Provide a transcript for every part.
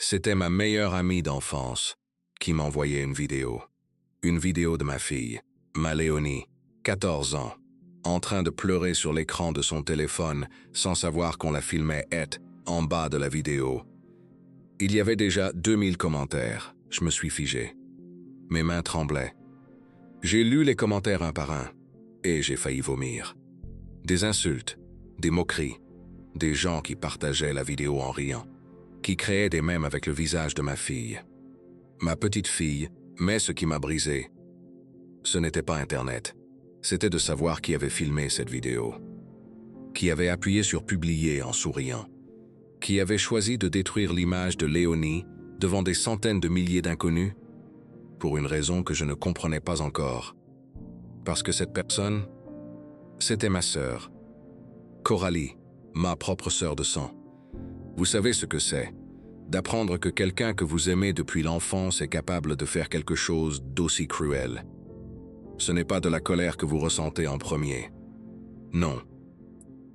C'était ma meilleure amie d'enfance qui m'envoyait une vidéo. Une vidéo de ma fille, ma Léonie, 14 ans, en train de pleurer sur l'écran de son téléphone sans savoir qu'on la filmait en bas de la vidéo. Il y avait déjà 2000 commentaires. Je me suis figé. Mes mains tremblaient. J'ai lu les commentaires un par un et j'ai failli vomir. Des insultes, des moqueries, des gens qui partageaient la vidéo en riant, qui créaient des mèmes avec le visage de ma fille. Ma petite fille, mais ce qui m'a brisé, ce n'était pas Internet. C'était de savoir qui avait filmé cette vidéo, qui avait appuyé sur « Publier » en souriant, qui avait choisi de détruire l'image de Léonie devant des centaines de milliers d'inconnus, pour une raison que je ne comprenais pas encore. Parce que cette personne, c'était ma sœur, Coralie, ma propre sœur de sang. Vous savez ce que c'est, d'apprendre que quelqu'un que vous aimez depuis l'enfance est capable de faire quelque chose d'aussi cruel. Ce n'est pas de la colère que vous ressentez en premier. Non,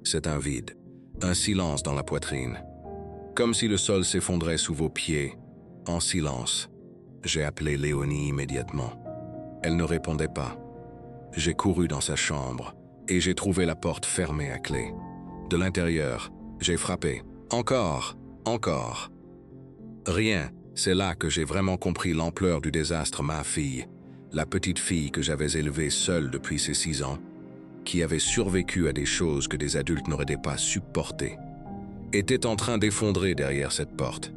c'est un vide, un silence dans la poitrine. Comme si le sol s'effondrait sous vos pieds, en silence. J'ai appelé Léonie immédiatement. Elle ne répondait pas. J'ai couru dans sa chambre et j'ai trouvé la porte fermée à clé. De l'intérieur, j'ai frappé. Encore, encore. Rien, c'est là que j'ai vraiment compris l'ampleur du désastre. Ma fille, la petite fille que j'avais élevée seule depuis ses 6 ans, qui avait survécu à des choses que des adultes n'auraient pas supportées, était en train d'effondrer derrière cette porte,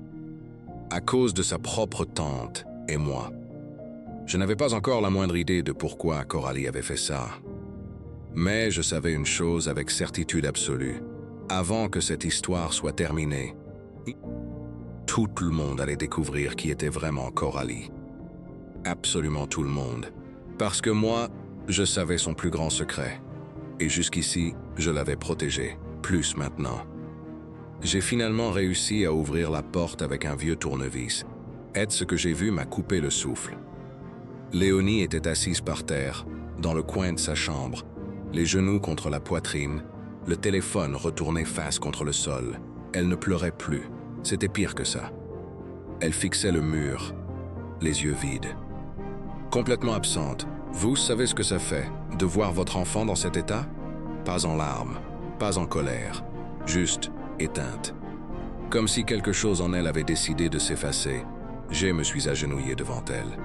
à cause de sa propre tante et moi. Je n'avais pas encore la moindre idée de pourquoi Coralie avait fait ça. Mais je savais une chose avec certitude absolue. Avant que cette histoire soit terminée, tout le monde allait découvrir qui était vraiment Coralie. Absolument tout le monde. Parce que moi, je savais son plus grand secret. Et jusqu'ici, je l'avais protégé. Plus maintenant. J'ai finalement réussi à ouvrir la porte avec un vieux tournevis. Ce que j'ai vu m'a coupé le souffle. Léonie était assise par terre, dans le coin de sa chambre, les genoux contre la poitrine, le téléphone retourné face contre le sol. Elle ne pleurait plus. C'était pire que ça. Elle fixait le mur, les yeux vides. Complètement absente. Vous savez ce que ça fait, de voir votre enfant dans cet état? Pas en larmes, pas en colère, juste éteinte. Comme si quelque chose en elle avait décidé de s'effacer. Je me suis agenouillé devant elle.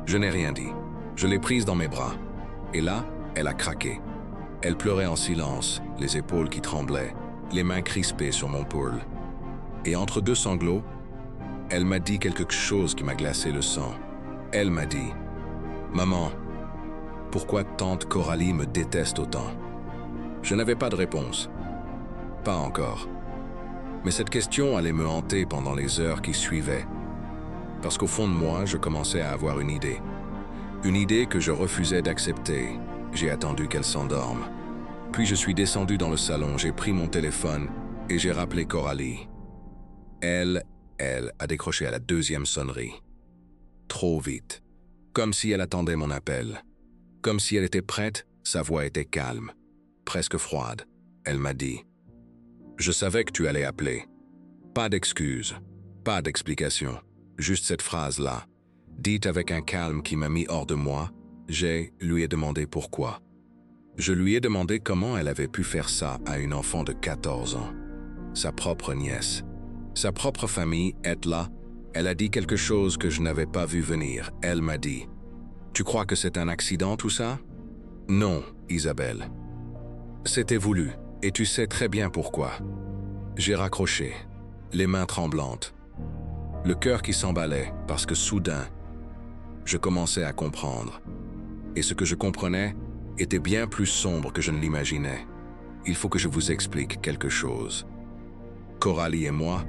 Je n'ai rien dit. Je l'ai prise dans mes bras. Et là, elle a craqué. Elle pleurait en silence, les épaules qui tremblaient, les mains crispées sur mon épaule. Et entre deux sanglots, elle m'a dit quelque chose qui m'a glacé le sang. Elle m'a dit « Maman, pourquoi tante Coralie me déteste autant ?» Je n'avais pas de réponse. Pas encore. Mais cette question allait me hanter pendant les heures qui suivaient. Parce qu'au fond de moi, je commençais à avoir une idée. Une idée que je refusais d'accepter. J'ai attendu qu'elle s'endorme. Puis je suis descendu dans le salon, j'ai pris mon téléphone et j'ai rappelé Coralie. Elle a décroché à la 2e sonnerie. Trop vite. Comme si elle attendait mon appel. Comme si elle était prête, sa voix était calme, presque froide. Elle m'a dit « Je savais que tu allais appeler. Pas d'excuses, pas d'explication. Juste cette phrase-là, dite avec un calme qui m'a mis hors de moi, lui ai demandé pourquoi. Je lui ai demandé comment elle avait pu faire ça à une enfant de 14 ans. Sa propre nièce. Sa propre famille est là. Elle a dit quelque chose que je n'avais pas vu venir. Elle m'a dit « Tu crois que c'est un accident tout ça ?» « Non, Isabelle. C'était voulu, et tu sais très bien pourquoi. » J'ai raccroché, les mains tremblantes. Le cœur qui s'emballait parce que soudain, je commençais à comprendre. Et ce que je comprenais était bien plus sombre que je ne l'imaginais. Il faut que je vous explique quelque chose. Coralie et moi,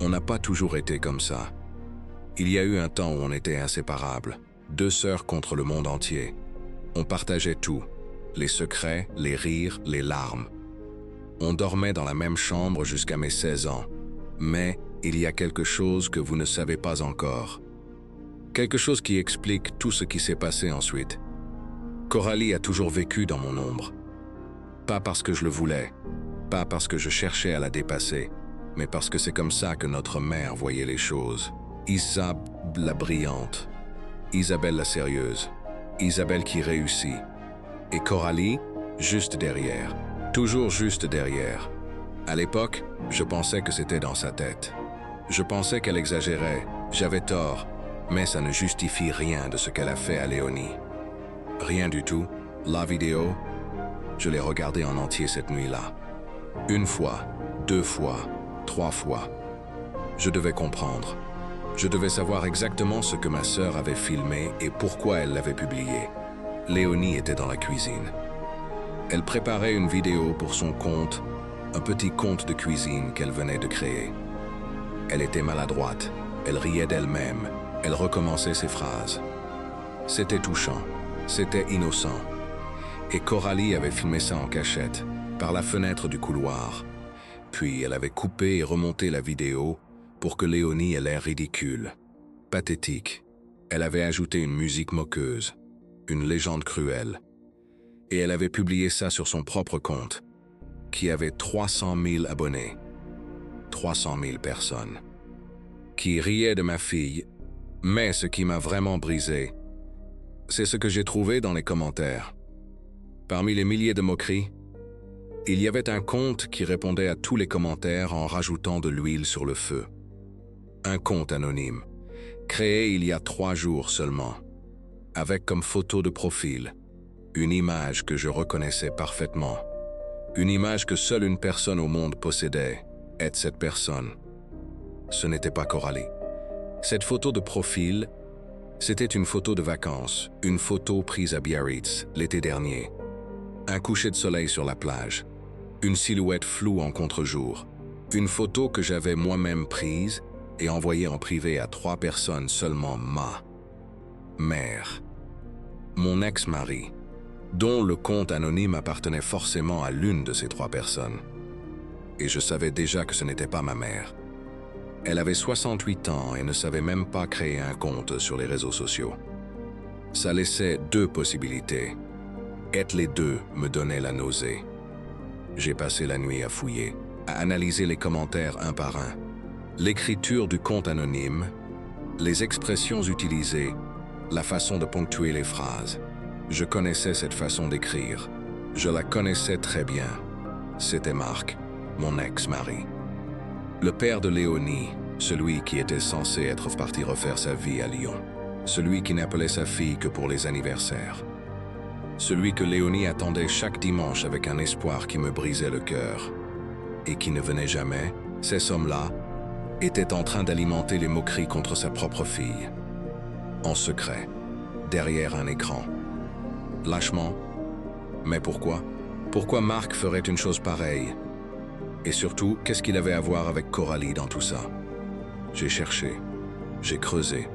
on n'a pas toujours été comme ça. Il y a eu un temps où on était inséparables, 2 sœurs contre le monde entier. On partageait tout, les secrets, les rires, les larmes. On dormait dans la même chambre jusqu'à mes 16 ans. Mais il y a quelque chose que vous ne savez pas encore. Quelque chose qui explique tout ce qui s'est passé ensuite. Coralie a toujours vécu dans mon ombre. Pas parce que je le voulais, pas parce que je cherchais à la dépasser, mais parce que c'est comme ça que notre mère voyait les choses. Isabelle la brillante, Isabelle la sérieuse, Isabelle qui réussit, et Coralie, juste derrière, toujours juste derrière. À l'époque, je pensais que c'était dans sa tête. Je pensais qu'elle exagérait, j'avais tort, mais ça ne justifie rien de ce qu'elle a fait à Léonie. Rien du tout. La vidéo, je l'ai regardée en entier cette nuit-là. Une fois, 2 fois, 3 fois. Je devais comprendre. Je devais savoir exactement ce que ma sœur avait filmé et pourquoi elle l'avait publié. Léonie était dans la cuisine. Elle préparait une vidéo pour son compte, un petit compte de cuisine qu'elle venait de créer. Elle était maladroite, elle riait d'elle-même, elle recommençait ses phrases. C'était touchant, c'était innocent. Et Coralie avait filmé ça en cachette, par la fenêtre du couloir. Puis elle avait coupé et remonté la vidéo pour que Léonie ait l'air ridicule, pathétique. Elle avait ajouté une musique moqueuse, une légende cruelle. Et elle avait publié ça sur son propre compte, qui avait 300 000 abonnés. 300 000 personnes. Qui riaient de ma fille, mais ce qui m'a vraiment brisé, c'est ce que j'ai trouvé dans les commentaires. Parmi les milliers de moqueries, il y avait un compte qui répondait à tous les commentaires en rajoutant de l'huile sur le feu. Un compte anonyme, créé il y a 3 jours seulement, avec comme photo de profil une image que je reconnaissais parfaitement. Une image que seule une personne au monde possédait, et cette personne, ce n'était pas Coralie. Cette photo de profil, c'était une photo de vacances, une photo prise à Biarritz l'été dernier. Un coucher de soleil sur la plage, une silhouette floue en contre-jour, une photo que j'avais moi-même prise et envoyée en privé à 3 personnes seulement, ma mère, mon ex-mari, dont le compte anonyme appartenait forcément à l'une de ces 3 personnes. Et je savais déjà que ce n'était pas ma mère. Elle avait 68 ans et ne savait même pas créer un compte sur les réseaux sociaux. Ça laissait 2 possibilités. Et les 2 me donnaient la nausée. J'ai passé la nuit à fouiller, à analyser les commentaires un par un, l'écriture du compte anonyme, les expressions utilisées, la façon de ponctuer les phrases. Je connaissais cette façon d'écrire. Je la connaissais très bien. C'était Marc, mon ex-mari. Le père de Léonie, celui qui était censé être parti refaire sa vie à Lyon. Celui qui n'appelait sa fille que pour les anniversaires. Celui que Léonie attendait chaque dimanche avec un espoir qui me brisait le cœur. Et qui ne venait jamais, ces hommes-là, étaient en train d'alimenter les moqueries contre sa propre fille. En secret, derrière un écran. Lâchement. Mais pourquoi? Pourquoi Marc ferait une chose pareille? Et surtout, qu'est-ce qu'il avait à voir avec Coralie dans tout ça? J'ai cherché, j'ai creusé.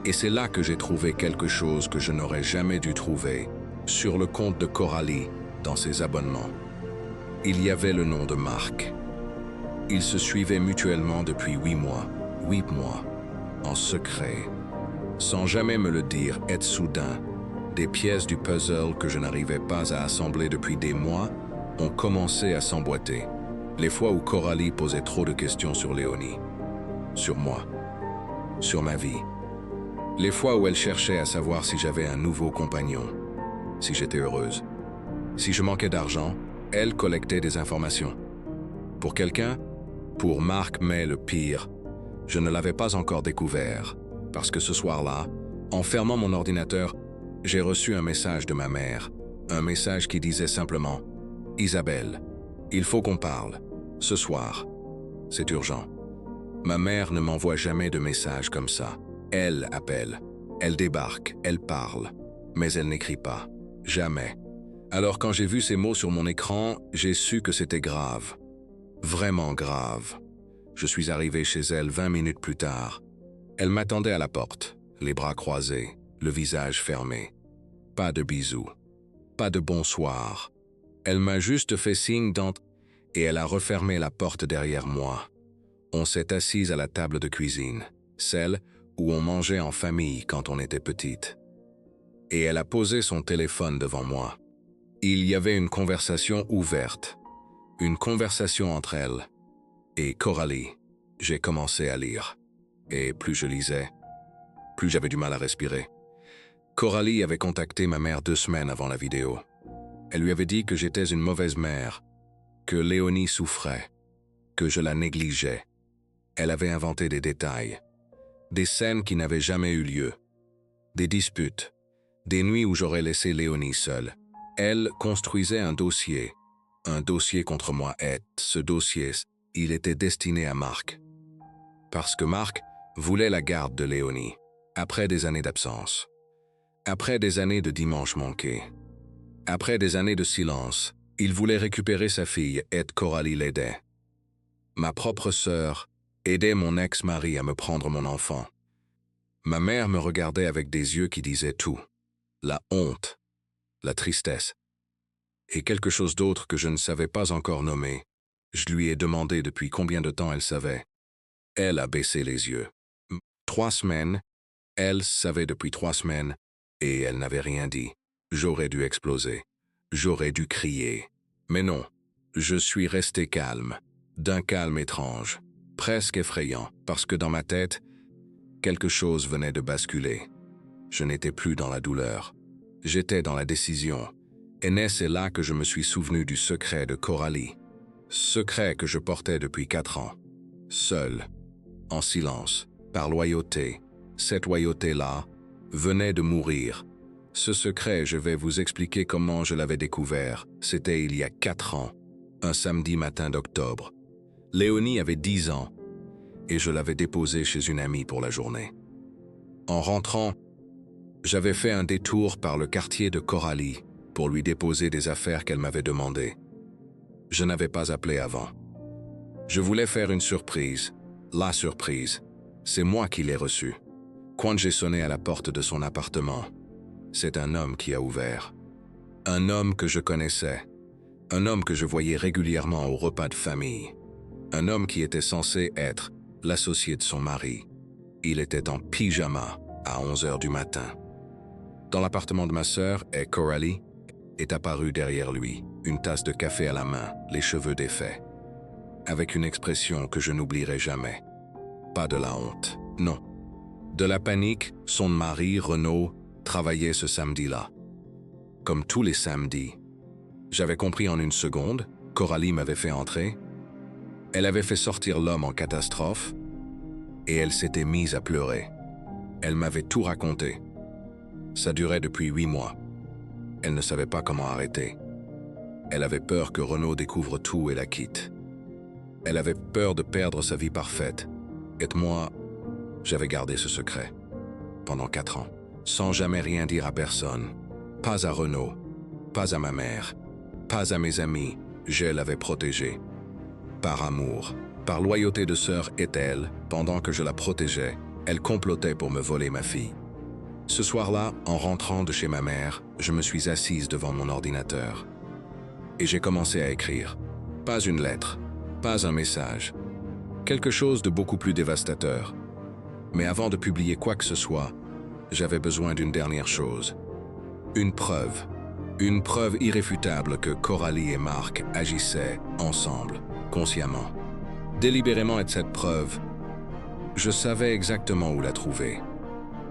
Et c'est là que j'ai trouvé quelque chose que je n'aurais jamais dû trouver sur le compte de Coralie dans ses abonnements. Il y avait le nom de Marc. Ils se suivaient mutuellement depuis 8 mois, en secret, sans jamais me le dire, et soudain, des pièces du puzzle que je n'arrivais pas à assembler depuis des mois ont commencé à s'emboîter. Les fois où Coralie posait trop de questions sur Léonie, sur moi, sur ma vie. Les fois où elle cherchait à savoir si j'avais un nouveau compagnon, si j'étais heureuse. Si je manquais d'argent, elle collectait des informations. Pour quelqu'un, pour Marc, mais le pire, je ne l'avais pas encore découvert, parce que ce soir-là, en fermant mon ordinateur, j'ai reçu un message de ma mère, un message qui disait simplement « Isabelle, il faut qu'on parle, ce soir, c'est urgent ». Ma mère ne m'envoie jamais de messages comme ça. Elle appelle, elle débarque, elle parle, mais elle n'écrit pas, jamais. Alors quand j'ai vu ces mots sur mon écran, j'ai su que c'était grave, vraiment grave. Je suis arrivé chez elle 20 minutes plus tard. Elle m'attendait à la porte, les bras croisés, le visage fermé. Pas de bisous, pas de bonsoir. Elle m'a juste fait signe d'entre et elle a refermé la porte derrière moi. On s'est assis à la table de cuisine, celle où on mangeait en famille quand on était petite. Et elle a posé son téléphone devant moi. Il y avait une conversation ouverte, une conversation entre elles. Et Coralie, j'ai commencé à lire. Et plus je lisais, plus j'avais du mal à respirer. Coralie avait contacté ma mère 2 semaines avant la vidéo. Elle lui avait dit que j'étais une mauvaise mère, que Léonie souffrait, que je la négligeais. Elle avait inventé des détails, des scènes qui n'avaient jamais eu lieu, des disputes, des nuits où j'aurais laissé Léonie seule. Elle construisait un dossier contre moi et ce dossier, il était destiné à Marc. Parce que Marc voulait la garde de Léonie, après des années d'absence, après des années de dimanches manqués, après des années de silence, il voulait récupérer sa fille et Coralie l'aidait. Ma propre sœur aidait mon ex-mari à me prendre mon enfant. Ma mère me regardait avec des yeux qui disaient tout. La honte, la tristesse, et quelque chose d'autre que je ne savais pas encore nommer. Je lui ai demandé depuis combien de temps elle savait. Elle a baissé les yeux. 3 semaines, elle savait depuis 3 semaines, et elle n'avait rien dit. J'aurais dû exploser. J'aurais dû crier. Mais non, je suis resté calme, d'un calme étrange, presque effrayant, parce que dans ma tête, quelque chose venait de basculer. Je n'étais plus dans la douleur. J'étais dans la décision. Et c'est là que je me suis souvenu du secret de Coralie. Secret que je portais depuis 4 ans. Seul, en silence, par loyauté. Cette loyauté-là venait de mourir. Ce secret, je vais vous expliquer comment je l'avais découvert. C'était il y a 4 ans, un samedi matin d'octobre. Léonie avait 10 ans et je l'avais déposée chez une amie pour la journée. En rentrant, j'avais fait un détour par le quartier de Coralie pour lui déposer des affaires qu'elle m'avait demandées. Je n'avais pas appelé avant. Je voulais faire une surprise. La surprise, c'est moi qui l'ai reçue. Quand j'ai sonné à la porte de son appartement, c'est un homme qui a ouvert. Un homme que je connaissais. Un homme que je voyais régulièrement au repas de famille. Un homme qui était censé être l'associé de son mari. Il était en pyjama à 11 h du matin. Dans l'appartement de ma sœur, Coralie est apparue derrière lui, une tasse de café à la main, les cheveux défaits, avec une expression que je n'oublierai jamais. Pas de la honte, non. De la panique, son mari, Renaud, travaillait ce samedi-là. Comme tous les samedis. J'avais compris en une seconde, Coralie m'avait fait entrer. Elle avait fait sortir l'homme en catastrophe et elle s'était mise à pleurer. Elle m'avait tout raconté. Ça durait depuis 8 mois. Elle ne savait pas comment arrêter. Elle avait peur que Renaud découvre tout et la quitte. Elle avait peur de perdre sa vie parfaite. Et moi, j'avais gardé ce secret. Pendant 4 ans, sans jamais rien dire à personne. Pas à Renaud, pas à ma mère, pas à mes amis, je l'avais protégée. Par amour, par loyauté de sœur et elle, pendant que je la protégeais, elle complotait pour me voler ma fille. Ce soir-là, en rentrant de chez ma mère, je me suis assise devant mon ordinateur. Et j'ai commencé à écrire. Pas une lettre, pas un message. Quelque chose de beaucoup plus dévastateur. Mais avant de publier quoi que ce soit, j'avais besoin d'une dernière chose. Une preuve. Une preuve irréfutable que Coralie et Marc agissaient ensemble, consciemment. Délibérément, et cette preuve, je savais exactement où la trouver.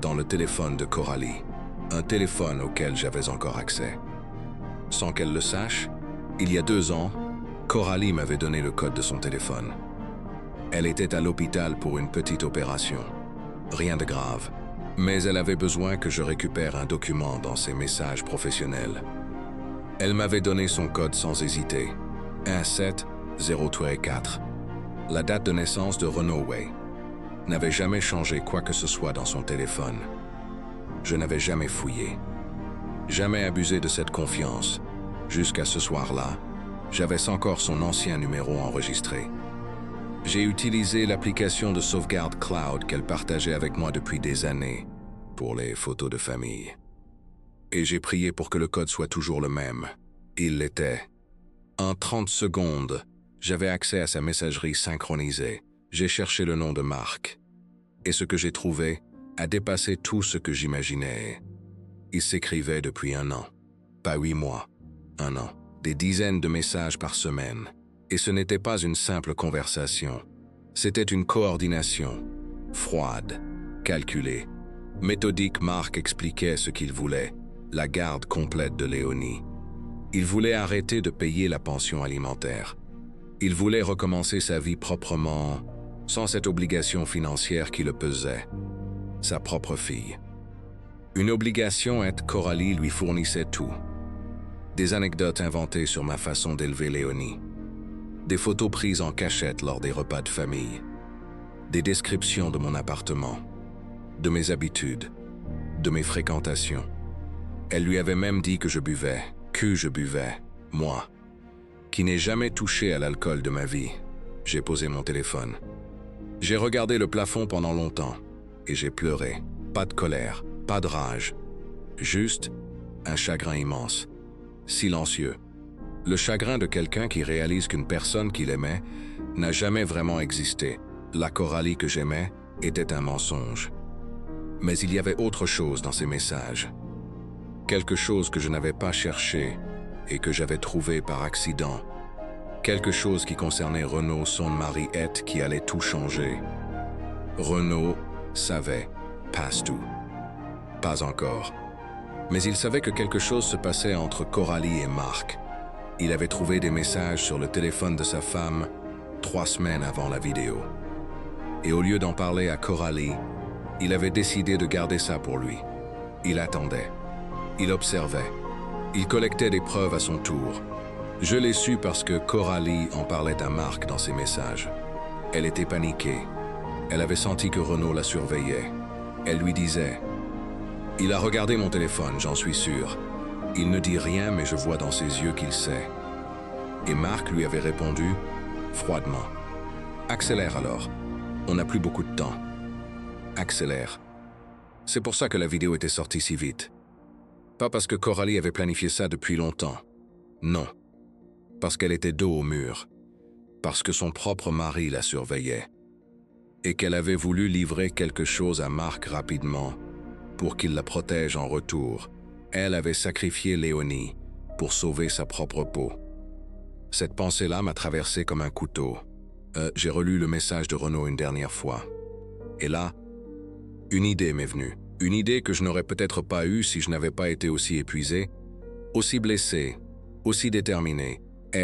Dans le téléphone de Coralie, un téléphone auquel j'avais encore accès. Sans qu'elle le sache, il y a 2 ans, Coralie m'avait donné le code de son téléphone. Elle était à l'hôpital pour une petite opération. Rien de grave, mais elle avait besoin que je récupère un document dans ses messages professionnels. Elle m'avait donné son code sans hésiter, 17034. La date de naissance de Renaud Way n'avait jamais changé quoi que ce soit dans son téléphone. Je n'avais jamais fouillé, jamais abusé de cette confiance. Jusqu'à ce soir-là, j'avais encore son ancien numéro enregistré. J'ai utilisé l'application de sauvegarde cloud qu'elle partageait avec moi depuis des années pour les photos de famille. Et j'ai prié pour que le code soit toujours le même. Il l'était. En 30 secondes, j'avais accès à sa messagerie synchronisée. J'ai cherché le nom de Marc. Et ce que j'ai trouvé a dépassé tout ce que j'imaginais. Il s'écrivait depuis 1 an. Pas 8 mois. 1 an. Des dizaines de messages par semaine. Et ce n'était pas une simple conversation. C'était une coordination. Froide, calculée, méthodique. Marc expliquait ce qu'il voulait, la garde complète de Léonie. Il voulait arrêter de payer la pension alimentaire. Il voulait recommencer sa vie proprement, sans cette obligation financière qui le pesait. Sa propre fille. Une obligation et Coralie lui fournissait tout. Des anecdotes inventées sur ma façon d'élever Léonie. Des photos prises en cachette lors des repas de famille. Des descriptions de mon appartement, de mes habitudes, de mes fréquentations. Elle lui avait même dit que je buvais, moi, qui n'ai jamais touché à l'alcool de ma vie. J'ai posé mon téléphone. J'ai regardé le plafond pendant longtemps et j'ai pleuré. Pas de colère, pas de rage, juste un chagrin immense, silencieux. Le chagrin de quelqu'un qui réalise qu'une personne qu'il aimait n'a jamais vraiment existé. La Coralie que j'aimais était un mensonge. Mais il y avait autre chose dans ces messages. Quelque chose que je n'avais pas cherché et que j'avais trouvé par accident. Quelque chose qui concernait Renaud, son mari Ed, qui allait tout changer. Renaud savait, passe-tout. Pas encore. Mais il savait que quelque chose se passait entre Coralie et Marc. Il avait trouvé des messages sur le téléphone de sa femme 3 semaines avant la vidéo. Et au lieu d'en parler à Coralie, il avait décidé de garder ça pour lui. Il attendait. Il observait. Il collectait des preuves à son tour. Je l'ai su parce que Coralie en parlait à Marc dans ses messages. Elle était paniquée. Elle avait senti que Renaud la surveillait. Elle lui disait « Il a regardé mon téléphone, j'en suis sûr. Il ne dit rien, mais je vois dans ses yeux qu'il sait. » Et Marc lui avait répondu froidement « Accélère alors. On n'a plus beaucoup de temps. Accélère. » C'est pour ça que la vidéo était sortie si vite. Pas parce que Coralie avait planifié ça depuis longtemps. Non. Parce qu'elle était dos au mur. Parce que son propre mari la surveillait. Et qu'elle avait voulu livrer quelque chose à Marc rapidement pour qu'il la protège en retour. Elle avait sacrifié Léonie pour sauver sa propre peau. Cette pensée-là m'a traversé comme un couteau. J'ai relu le message de Renaud une dernière fois. Et là, une idée m'est venue. Une idée que je n'aurais peut-être pas eue si je n'avais pas été aussi épuisé, aussi blessé, aussi déterminé.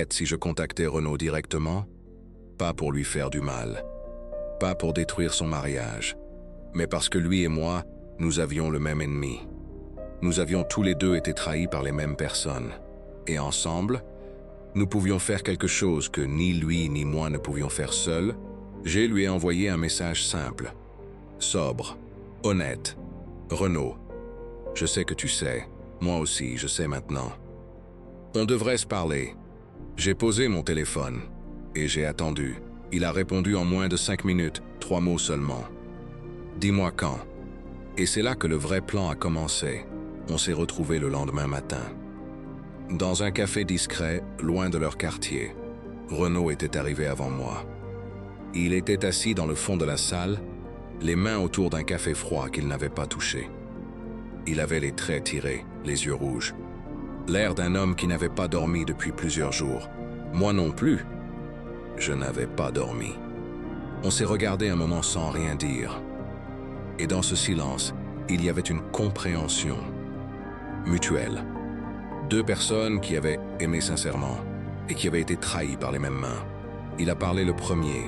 Si je contactais Renaud directement, pas pour lui faire du mal, pas pour détruire son mariage, mais parce que lui et moi, nous avions le même ennemi. Nous avions tous les deux été trahis par les mêmes personnes. Et ensemble, nous pouvions faire quelque chose que ni lui ni moi ne pouvions faire seuls. Je lui ai envoyé un message simple, sobre, honnête. Renaud, je sais que tu sais, moi aussi, je sais maintenant. On devrait se parler. J'ai posé mon téléphone et j'ai attendu. Il a répondu en moins de 5 minutes, 3 mots seulement. Dis-moi quand. Et c'est là que le vrai plan a commencé. On s'est retrouvés le lendemain matin. Dans un café discret, loin de leur quartier. Renaud était arrivé avant moi. Il était assis dans le fond de la salle, les mains autour d'un café froid qu'il n'avait pas touché. Il avait les traits tirés, les yeux rouges. L'air d'un homme qui n'avait pas dormi depuis plusieurs jours. Moi non plus. Je n'avais pas dormi. On s'est regardé un moment sans rien dire. Et dans ce silence, il y avait une compréhension mutuelle. 2 personnes qui avaient aimé sincèrement et qui avaient été trahies par les mêmes mains. Il a parlé le premier,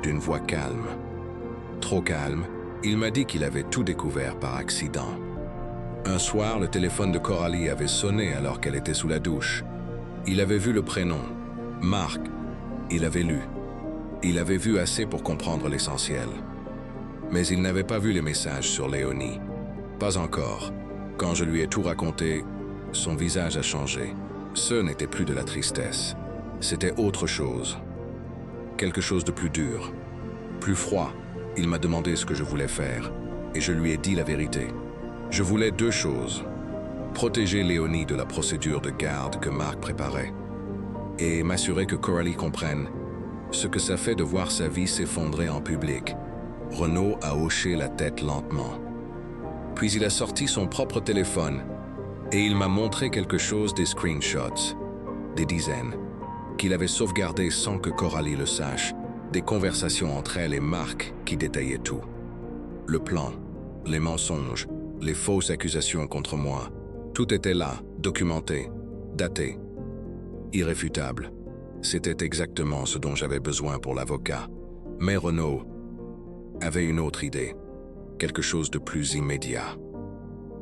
d'une voix calme. Trop calme, il m'a dit qu'il avait tout découvert par accident. Un soir, le téléphone de Coralie avait sonné alors qu'elle était sous la douche. Il avait vu le prénom, Marc. Il avait lu. Il avait vu assez pour comprendre l'essentiel. Mais il n'avait pas vu les messages sur Léonie. Pas encore. Quand je lui ai tout raconté, son visage a changé. Ce n'était plus de la tristesse. C'était autre chose. Quelque chose de plus dur, plus froid. Il m'a demandé ce que je voulais faire, et je lui ai dit la vérité. Je voulais 2 choses. Protéger Léonie de la procédure de garde que Marc préparait, et m'assurer que Coralie comprenne ce que ça fait de voir sa vie s'effondrer en public. Renaud a hoché la tête lentement. Puis il a sorti son propre téléphone et il m'a montré quelque chose, des screenshots, des dizaines. qu'il avait sauvegardées sans que Coralie le sache, des conversations entre elle et Marc qui détaillaient tout. Le plan, les mensonges, les fausses accusations contre moi, tout était là, documenté, daté, irréfutable. C'était exactement ce dont j'avais besoin pour l'avocat. Mais Renaud avait une autre idée, quelque chose de plus immédiat.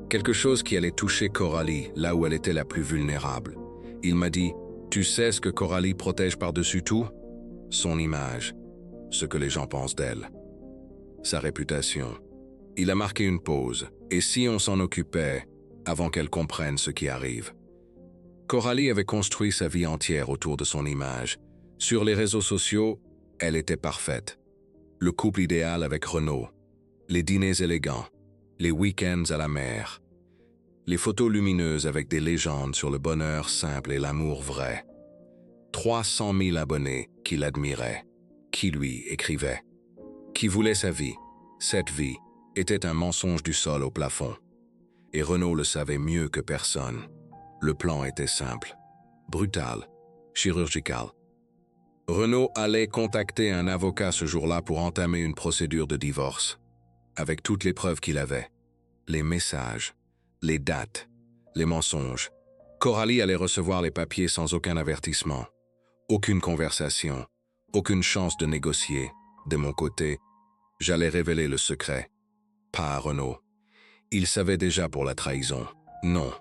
Quelque chose qui allait toucher Coralie là où elle était la plus vulnérable. Il m'a dit « Tu sais ce que Coralie protège par-dessus tout? Son image, ce que les gens pensent d'elle. Sa réputation. » Il a marqué une pause, et si on s'en occupait avant qu'elle comprenne ce qui arrive? Coralie avait construit sa vie entière autour de son image. Sur les réseaux sociaux, elle était parfaite. Le couple idéal avec Renaud, les dîners élégants, les week-ends à la mer, les photos lumineuses avec des légendes sur le bonheur simple et l'amour vrai. 300 000 abonnés qui l'admiraient, qui lui écrivaient, qui voulaient sa vie. Cette vie était un mensonge du sol au plafond. Et Renaud le savait mieux que personne. Le plan était simple, brutal, chirurgical. Renaud allait contacter un avocat ce jour-là pour entamer une procédure de divorce, avec toutes les preuves qu'il avait. Les messages, les dates, les mensonges. Coralie allait recevoir les papiers sans aucun avertissement, aucune conversation, aucune chance de négocier. De mon côté, j'allais révéler le secret. Pas à Renaud. Il savait déjà pour la trahison. Non.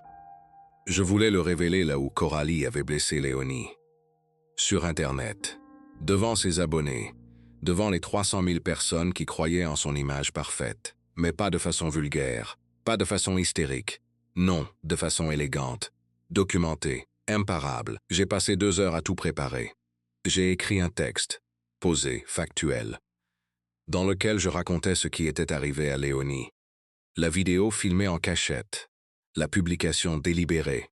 Je voulais le révéler là où Coralie avait blessé Léonie. Sur Internet, devant ses abonnés, devant les 300 000 personnes qui croyaient en son image parfaite, mais pas de façon vulgaire, pas de façon hystérique, non, de façon élégante, documentée, imparable. J'ai passé 2 heures à tout préparer. J'ai écrit un texte, posé, factuel, dans lequel je racontais ce qui était arrivé à Léonie. La vidéo filmée en cachette, la publication délibérée,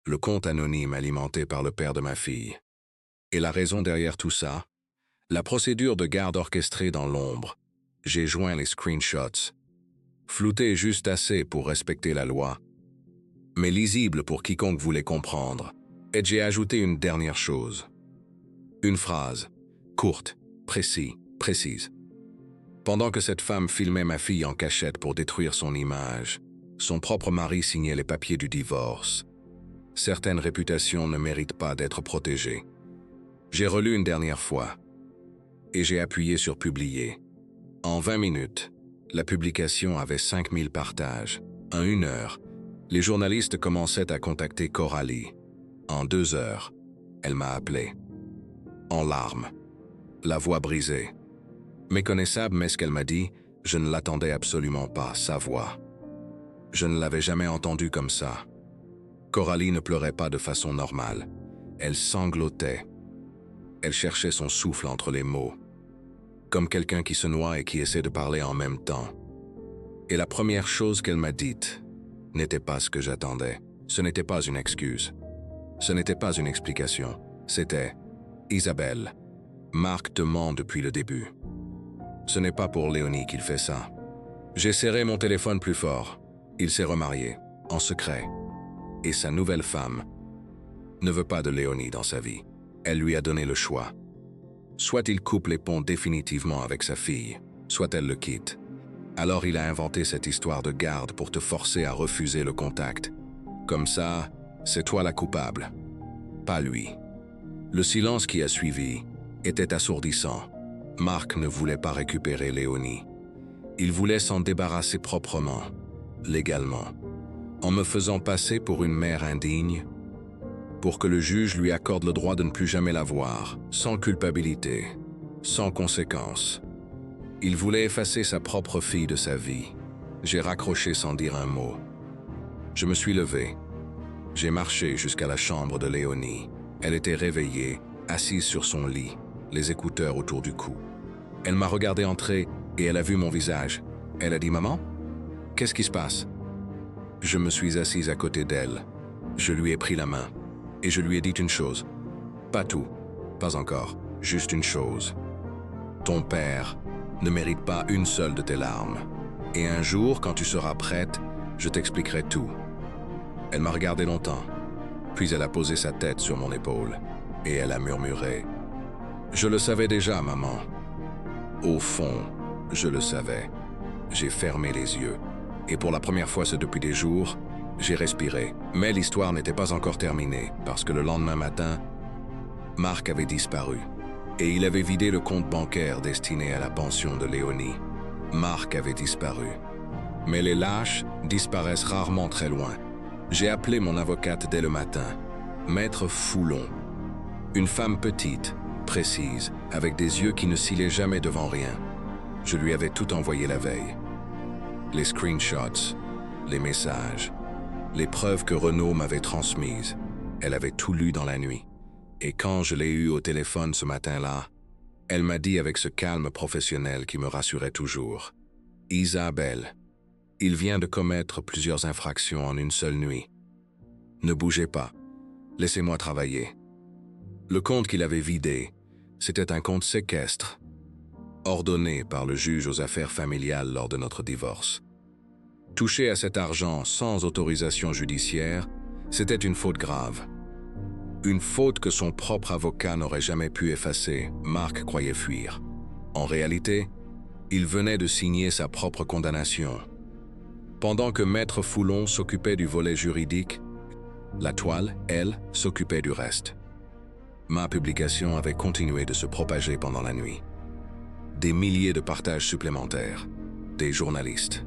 le compte anonyme alimenté par le père de ma fille. Et la raison derrière tout ça? La procédure de garde orchestrée dans l'ombre. J'ai joint les screenshots. Flouté juste assez pour respecter la loi, mais lisible pour quiconque voulait comprendre. Et j'ai ajouté une dernière chose. Une phrase, courte, précise. Pendant que cette femme filmait ma fille en cachette pour détruire son image, son propre mari signait les papiers du divorce. Certaines réputations ne méritent pas d'être protégées. J'ai relu une dernière fois et j'ai appuyé sur publier. En 20 minutes, la publication avait 5000 partages. En 1 heure, les journalistes commençaient à contacter Coralie. En 2 heures, elle m'a appelé. En larmes, la voix brisée. Méconnaissable, mais ce qu'elle m'a dit, je ne l'attendais absolument pas, sa voix. Je ne l'avais jamais entendue comme ça. Coralie ne pleurait pas de façon normale. Elle sanglotait. Elle cherchait son souffle entre les mots, comme quelqu'un qui se noie et qui essaie de parler en même temps. Et la première chose qu'elle m'a dite n'était pas ce que j'attendais. Ce n'était pas une excuse. Ce n'était pas une explication. C'était « Isabelle, Marc te ment depuis le début. Ce n'est pas pour Léonie qu'il fait ça. » J'ai serré mon téléphone plus fort. Il s'est remarié, en secret. Et sa nouvelle femme ne veut pas de Léonie dans sa vie. Elle lui a donné le choix. Soit il coupe les ponts définitivement avec sa fille, soit elle le quitte. Alors il a inventé cette histoire de garde pour te forcer à refuser le contact. Comme ça, c'est toi la coupable, pas lui. Le silence qui a suivi était assourdissant. Marc ne voulait pas récupérer Léonie. Il voulait s'en débarrasser proprement, légalement, en me faisant passer pour une mère indigne, pour que le juge lui accorde le droit de ne plus jamais la voir, sans culpabilité, sans conséquence. Il voulait effacer sa propre fille de sa vie. J'ai raccroché sans dire un mot. Je me suis levé. J'ai marché jusqu'à la chambre de Léonie. Elle était réveillée, assise sur son lit, les écouteurs autour du cou. Elle m'a regardé entrer et elle a vu mon visage. Elle a dit « Maman, qu'est-ce qui se passe ?» Je me suis assise à côté d'elle. Je lui ai pris la main et je lui ai dit une chose. Pas tout, pas encore, juste une chose. Ton père ne mérite pas une seule de tes larmes. Et un jour, quand tu seras prête, je t'expliquerai tout. Elle m'a regardé longtemps, puis elle a posé sa tête sur mon épaule. et elle a murmuré. Je le savais déjà, maman. Au fond, je le savais. J'ai fermé les yeux. Et pour la première fois depuis des jours, j'ai respiré. Mais l'histoire n'était pas encore terminée, parce que le lendemain matin, Marc avait disparu. Et il avait vidé le compte bancaire destiné à la pension de Léonie. Marc avait disparu. Mais les lâches disparaissent rarement très loin. J'ai appelé mon avocate dès le matin, Maître Foulon. Une femme petite, précise, avec des yeux qui ne ciliaient jamais devant rien. Je lui avais tout envoyé la veille. Les screenshots, les messages, les preuves que Renaud m'avait transmises. Elle avait tout lu dans la nuit. Et quand je l'ai eue au téléphone ce matin-là, elle m'a dit avec ce calme professionnel qui me rassurait toujours. « Isabelle, il vient de commettre plusieurs infractions en une seule nuit. Ne bougez pas, laissez-moi travailler. » Le compte qu'il avait vidé, c'était un compte séquestre, ordonné par le juge aux affaires familiales lors de notre divorce. Toucher à cet argent sans autorisation judiciaire, c'était une faute grave. Une faute que son propre avocat n'aurait jamais pu effacer, Marc croyait fuir. En réalité, il venait de signer sa propre condamnation. Pendant que Maître Foulon s'occupait du volet juridique, la toile, elle, s'occupait du reste. Ma publication avait continué de se propager pendant la nuit. Des milliers de partages supplémentaires, des journalistes,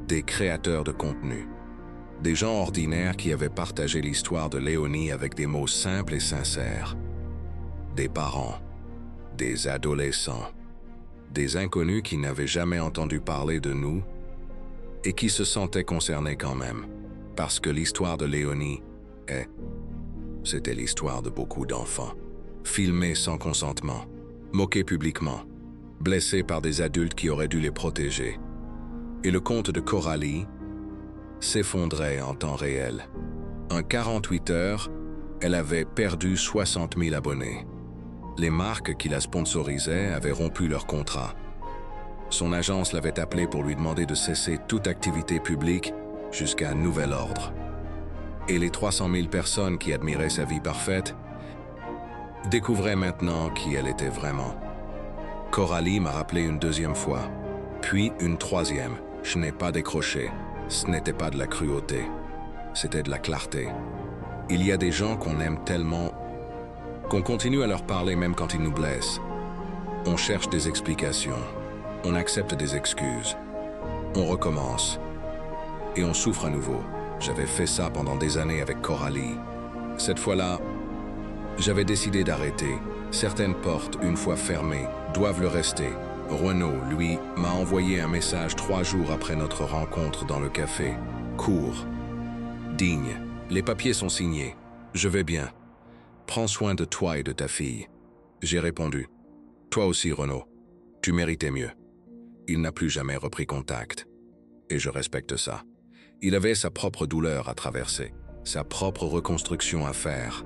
des créateurs de contenu, des gens ordinaires qui avaient partagé l'histoire de Léonie avec des mots simples et sincères, des parents, des adolescents, des inconnus qui n'avaient jamais entendu parler de nous et qui se sentaient concernés quand même, parce que l'histoire de Léonie c'était l'histoire de beaucoup d'enfants, filmés sans consentement, moqués publiquement, blessés par des adultes qui auraient dû les protéger. Et le compte de Coralie s'effondrait en temps réel. En 48 heures, elle avait perdu 60 000 abonnés. Les marques qui la sponsorisaient avaient rompu leur contrat. Son agence l'avait appelée pour lui demander de cesser toute activité publique jusqu'à un nouvel ordre. Et les 300 000 personnes qui admiraient sa vie parfaite découvraient maintenant qui elle était vraiment. Coralie m'a rappelé une deuxième fois, puis une troisième. Je n'ai pas décroché. Ce n'était pas de la cruauté, c'était de la clarté. Il y a des gens qu'on aime tellement qu'on continue à leur parler même quand ils nous blessent. On cherche des explications, on accepte des excuses, on recommence et on souffre à nouveau. J'avais fait ça pendant des années avec Coralie. Cette fois-là, j'avais décidé d'arrêter. Certaines portes, une fois fermées, doivent le rester. Renaud, lui, m'a envoyé un message 3 jours après notre rencontre dans le café. Court, digne. Les papiers sont signés. Je vais bien. Prends soin de toi et de ta fille. J'ai répondu. Toi aussi, Renaud. Tu méritais mieux. Il n'a plus jamais repris contact. Et je respecte ça. Il avait sa propre douleur à traverser, sa propre reconstruction à faire.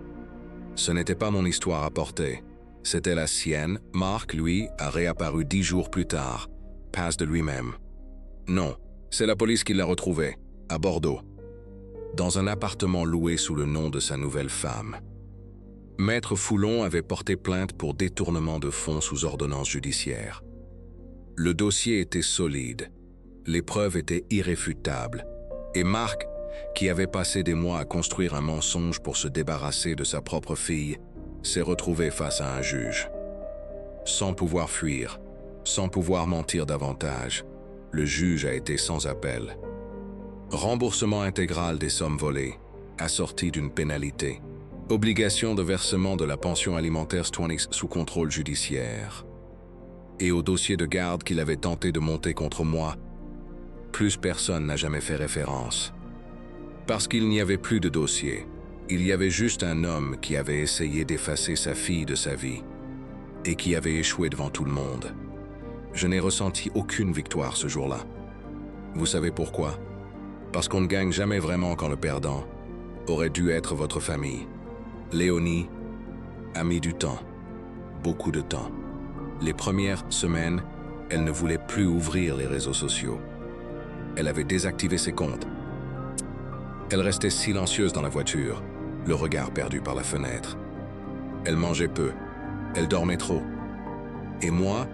Ce n'était pas mon histoire à porter. C'était la sienne. Marc, lui, a réapparu 10 jours plus tard, passe de lui-même. Non, c'est la police qui l'a retrouvé, à Bordeaux, dans un appartement loué sous le nom de sa nouvelle femme. Maître Foulon avait porté plainte pour détournement de fonds sous ordonnance judiciaire. Le dossier était solide, les preuves étaient irréfutables, et Marc, qui avait passé des mois à construire un mensonge pour se débarrasser de sa propre fille, s'est retrouvé face à un juge. Sans pouvoir fuir, sans pouvoir mentir davantage, le juge a été sans appel. Remboursement intégral des sommes volées, assorti d'une pénalité. Obligation de versement de la pension alimentaire Stwanix sous contrôle judiciaire. Et au dossier de garde qu'il avait tenté de monter contre moi, plus personne n'a jamais fait référence. Parce qu'il n'y avait plus de dossier, il y avait juste un homme qui avait essayé d'effacer sa fille de sa vie et qui avait échoué devant tout le monde. Je n'ai ressenti aucune victoire ce jour-là. Vous savez pourquoi? Parce qu'on ne gagne jamais vraiment quand le perdant aurait dû être votre famille. Léonie a mis du temps, beaucoup de temps. Les premières semaines, elle ne voulait plus ouvrir les réseaux sociaux. Elle avait désactivé ses comptes. Elle restait silencieuse dans la voiture, le regard perdu par la fenêtre. Elle mangeait peu. Elle dormait trop. Et moi,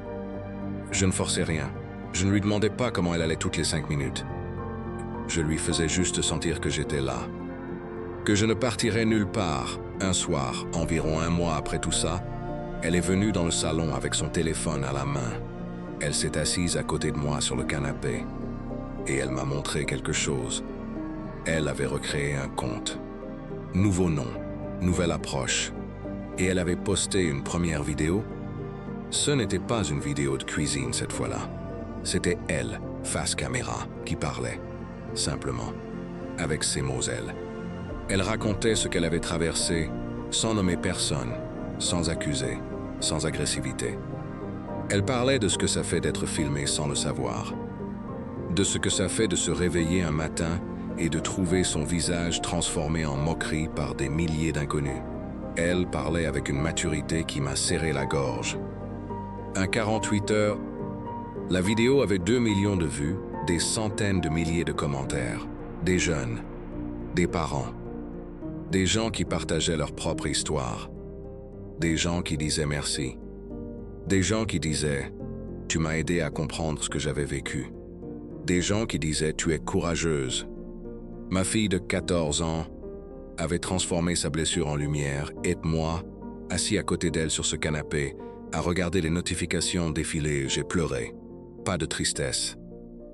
je ne forçais rien. Je ne lui demandais pas comment elle allait toutes les 5 minutes. Je lui faisais juste sentir que j'étais là. Que je ne partirais nulle part. Un soir, environ un mois après tout ça, elle est venue dans le salon avec son téléphone à la main. Elle s'est assise à côté de moi sur le canapé. Et elle m'a montré quelque chose. Elle avait recréé un compte. Nouveau nom, nouvelle approche. Et elle avait posté une première vidéo. Ce n'était pas une vidéo de cuisine cette fois-là. C'était elle, face caméra, qui parlait. Simplement. Avec ses mots, elle. Elle racontait ce qu'elle avait traversé, sans nommer personne, sans accuser, sans agressivité. Elle parlait de ce que ça fait d'être filmé sans le savoir. De ce que ça fait de se réveiller un matin et de trouver son visage transformé en moquerie par des milliers d'inconnus. Elle parlait avec une maturité qui m'a serré la gorge. Un 48 heures, la vidéo avait 2 millions de vues, des centaines de milliers de commentaires, des jeunes, des parents, des gens qui partageaient leur propre histoire, des gens qui disaient merci, des gens qui disaient « Tu m'as aidé à comprendre ce que j'avais vécu », des gens qui disaient « Tu es courageuse ». Ma fille de 14 ans avait transformé sa blessure en lumière et moi, assis à côté d'elle sur ce canapé, à regarder les notifications défiler, j'ai pleuré. Pas de tristesse,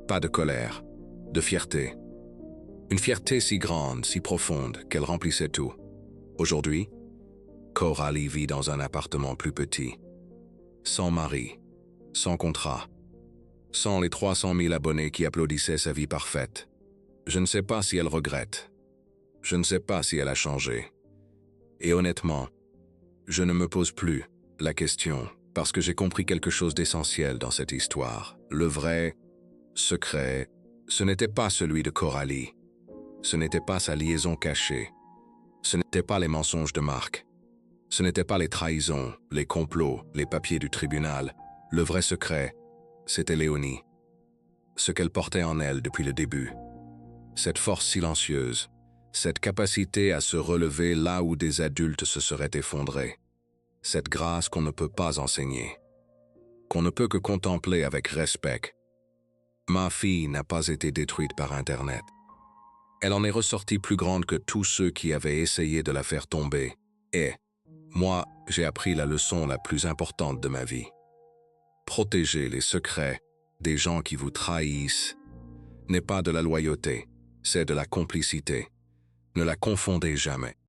pas de colère, de fierté. Une fierté si grande, si profonde, qu'elle remplissait tout. Aujourd'hui, Coralie vit dans un appartement plus petit, sans mari, sans contrat, sans les 300 000 abonnés qui applaudissaient sa vie parfaite. Je ne sais pas si elle regrette. Je ne sais pas si elle a changé. Et honnêtement, je ne me pose plus la question parce que j'ai compris quelque chose d'essentiel dans cette histoire. Le vrai secret, ce n'était pas celui de Coralie. Ce n'était pas sa liaison cachée. Ce n'était pas les mensonges de Marc. Ce n'était pas les trahisons, les complots, les papiers du tribunal. Le vrai secret, c'était Léonie. Ce qu'elle portait en elle depuis le début. Cette force silencieuse, cette capacité à se relever là où des adultes se seraient effondrés. Cette grâce qu'on ne peut pas enseigner, qu'on ne peut que contempler avec respect. Ma fille n'a pas été détruite par Internet. Elle en est ressortie plus grande que tous ceux qui avaient essayé de la faire tomber. Et, moi, j'ai appris la leçon la plus importante de ma vie. Protéger les secrets des gens qui vous trahissent n'est pas de la loyauté, c'est de la complicité. Ne la confondez jamais.